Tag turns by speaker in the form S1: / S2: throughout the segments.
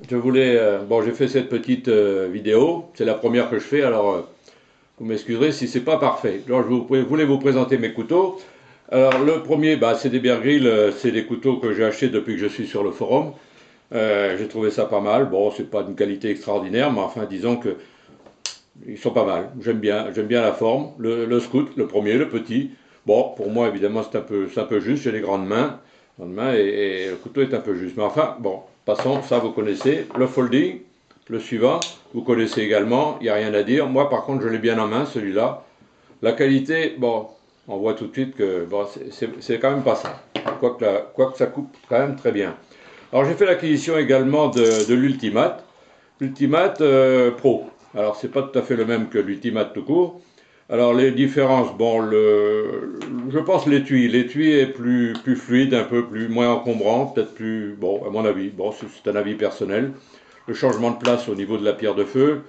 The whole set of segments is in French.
S1: je voulais, bon, j'ai fait cette petite vidéo, c'est la première que je fais, alors vous m'excuserez si c'est pas parfait. Alors voulais vous présenter mes couteaux. Alors le premier, bah, c'est des Bear Grylls, c'est des couteaux que j'ai achetés depuis que je suis sur le forum. J'ai trouvé ça pas mal. Bon, c'est pas d'une qualité extraordinaire, mais enfin, disons que ils sont pas mal. J'aime bien la forme. Le scout, le premier, le petit. Bon, pour moi, évidemment, c'est un peu juste. J'ai les grandes mains et le couteau est un peu juste. Mais enfin, bon, passons. Ça, vous connaissez. Le folding, le suivant, vous connaissez également. Il n'y a rien à dire. Moi, par contre, je l'ai bien en main, celui-là. La qualité, bon, on voit tout de suite que bon, c'est quand même pas ça. Quoique ça coupe quand même très bien. Alors, j'ai fait l'acquisition également de l'Ultimate. L'Ultimate Pro. Alors, c'est pas tout à fait le même que l'Ultimate tout court. Alors, les différences, bon, je pense l'étui est plus fluide, un peu moins encombrant, peut-être plus, bon, à mon avis, bon, c'est un avis personnel. Le changement de place au niveau de la pierre de feu,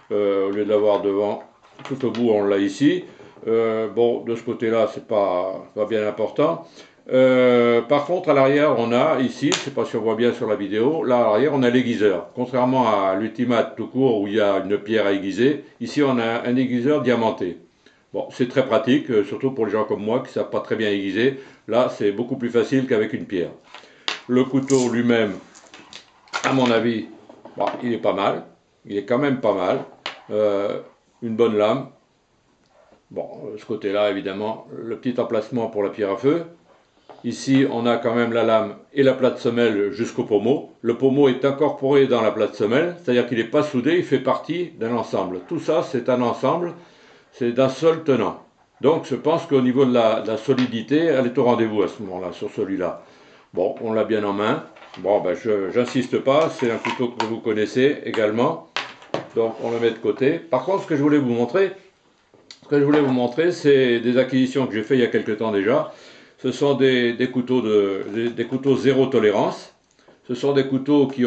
S1: au lieu de l'avoir devant, tout au bout, on l'a ici. Bon, de ce côté-là, c'est pas bien important. Par contre, à l'arrière, on a ici, je ne sais pas si on voit bien sur la vidéo, là à l'arrière, on a l'aiguiseur. Contrairement à l'Ultimate tout court où il y a une pierre à aiguiser, ici on a un aiguiseur diamanté. Bon, c'est très pratique, surtout pour les gens comme moi qui ne savent pas très bien aiguiser. Là, c'est beaucoup plus facile qu'avec une pierre. Le couteau lui-même, à mon avis, bon, il est pas mal. Il est quand même pas mal. Une bonne lame. Bon, ce côté-là, évidemment, le petit emplacement pour la pierre à feu. Ici, on a quand même la lame et la plate semelle jusqu'au pommeau. Le pommeau est incorporé dans la plate semelle, c'est-à-dire qu'il n'est pas soudé, il fait partie d'un ensemble. Tout ça, c'est un ensemble, c'est d'un seul tenant. Donc, je pense qu'au niveau de la solidité, elle est au rendez-vous à ce moment-là, sur celui-là. Bon, on l'a bien en main. Bon, ben, j'insiste pas, c'est un couteau que vous connaissez également. Donc, on le met de côté. Par contre, ce que je voulais vous montrer, c'est des acquisitions que j'ai fait il y a quelques temps déjà. Ce sont des couteaux des couteaux zéro tolérance. Ce sont des couteaux qui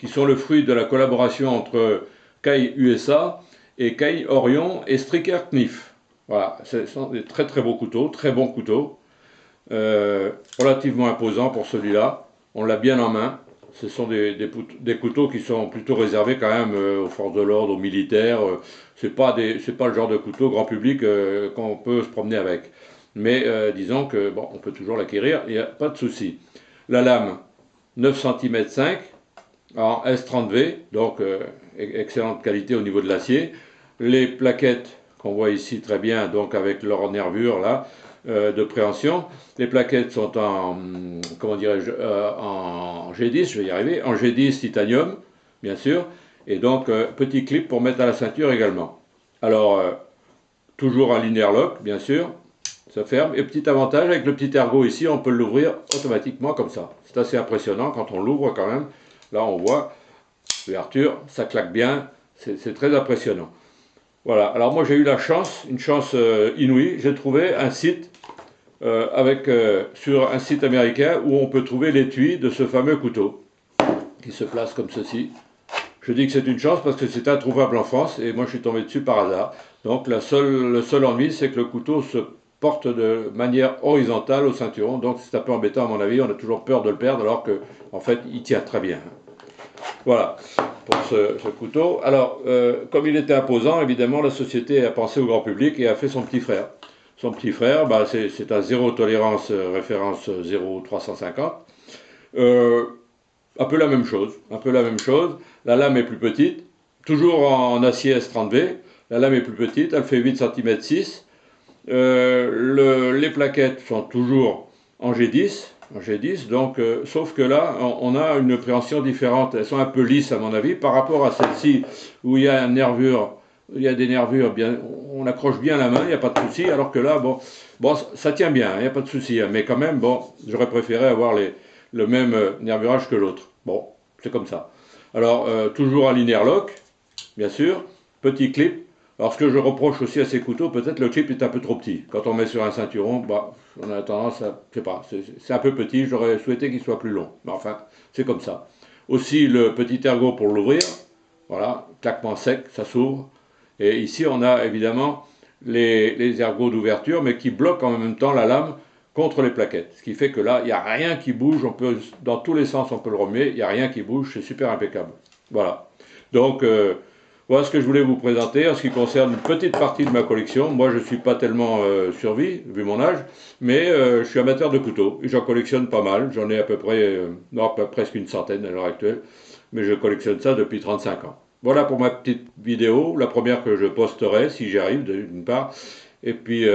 S1: sont le fruit de la collaboration entre Kai USA et Kai Orion et Striker Kniff. Voilà, ce sont des très très beaux couteaux, très bons couteaux, relativement imposants pour celui-là. On l'a bien en main. Ce sont des couteaux qui sont plutôt réservés quand même aux forces de l'ordre, aux militaires. C'est pas le genre de couteau grand public qu'on peut se promener avec. Mais disons que bon, on peut toujours l'acquérir, il n'y a pas de souci. La lame, 9 cm 5 en S30V, donc excellente qualité au niveau de l'acier. Les plaquettes qu'on voit ici très bien, donc avec leur nervure là, de préhension. Les plaquettes sont en, comment dirais-je, en G10, je vais y arriver, en G10 titanium, bien sûr. Et donc, petit clip pour mettre à la ceinture également. Alors, toujours un linéaire lock, bien sûr. Ça ferme. Et petit avantage, avec le petit ergot ici, on peut l'ouvrir automatiquement comme ça. C'est assez impressionnant quand on l'ouvre quand même. Là, on voit l'ouverture, ça claque bien. C'est très impressionnant. Voilà. Alors moi, j'ai eu la chance, une chance inouïe. J'ai trouvé un site sur un site américain où on peut trouver l'étui de ce fameux couteau qui se place comme ceci. Je dis que c'est une chance parce que c'est introuvable en France et moi je suis tombé dessus par hasard. Donc le seul ennui, c'est que le couteau se porte de manière horizontale au ceinturon, donc c'est un peu embêtant à mon avis, on a toujours peur de le perdre alors que en fait il tient très bien. Voilà pour ce couteau. Alors comme il était imposant, évidemment la société a pensé au grand public et a fait son petit frère. Son petit frère, bah, c'est un zéro tolérance référence 0,350. Euh, un peu la même chose, un peu la même chose. La lame est plus petite, toujours en acier S30V. La lame est plus petite, elle fait 8 cm 6. Les plaquettes sont toujours en G10 donc, sauf que là, on a une préhension différente. Elles sont un peu lisses à mon avis par rapport à celle-ci où il y a une nervure, il y a des nervures bien, on accroche bien la main, il n'y a pas de souci. Alors que là, bon, ça tient bien, il n'y a pas de souci. Mais quand même, bon, j'aurais préféré avoir le même nervurage que l'autre. Bon, c'est comme ça. Alors, toujours un linéaire lock, bien sûr, petit clip. Alors, ce que je reproche aussi à ces couteaux, peut-être le clip est un peu trop petit. Quand on met sur un ceinturon, bah, on a tendance à, je sais pas, c'est un peu petit. J'aurais souhaité qu'il soit plus long. Mais enfin, c'est comme ça. Aussi, le petit ergot pour l'ouvrir. Voilà, claquement sec, ça s'ouvre. Et ici, on a évidemment les ergots d'ouverture, mais qui bloquent en même temps la lame contre les plaquettes. Ce qui fait que là, il n'y a rien qui bouge, on peut, dans tous les sens on peut le remuer, il n'y a rien qui bouge, c'est super impeccable. Voilà. Donc, voilà ce que je voulais vous présenter en ce qui concerne une petite partie de ma collection. Moi, je ne suis pas tellement survie, vu mon âge, mais je suis amateur de couteaux, et j'en collectionne pas mal. J'en ai à peu près, non, presque une centaine à l'heure actuelle, mais je collectionne ça depuis 35 ans. Voilà pour ma petite vidéo, la première que je posterai, si j'y arrive, d'une part, et puis